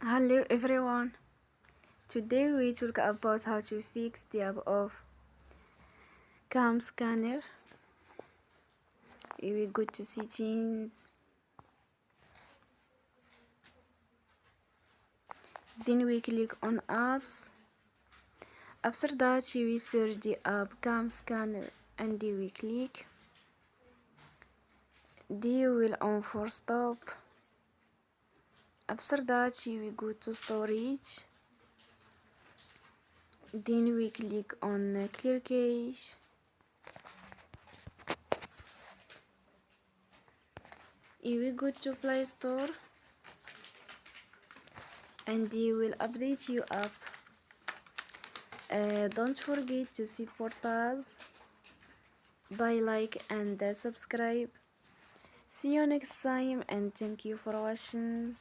Hello everyone. Today we talk about how to fix the app of CamScanner. We will go to settings. Then we click on apps. After that we search the app CamScanner and we click. Then we will on for stop. After that we go to storage. Then we click on clear cache. We go to Play Store and they will update you app. Don't forget to support us by like and subscribe. See you next time and thank you for watching.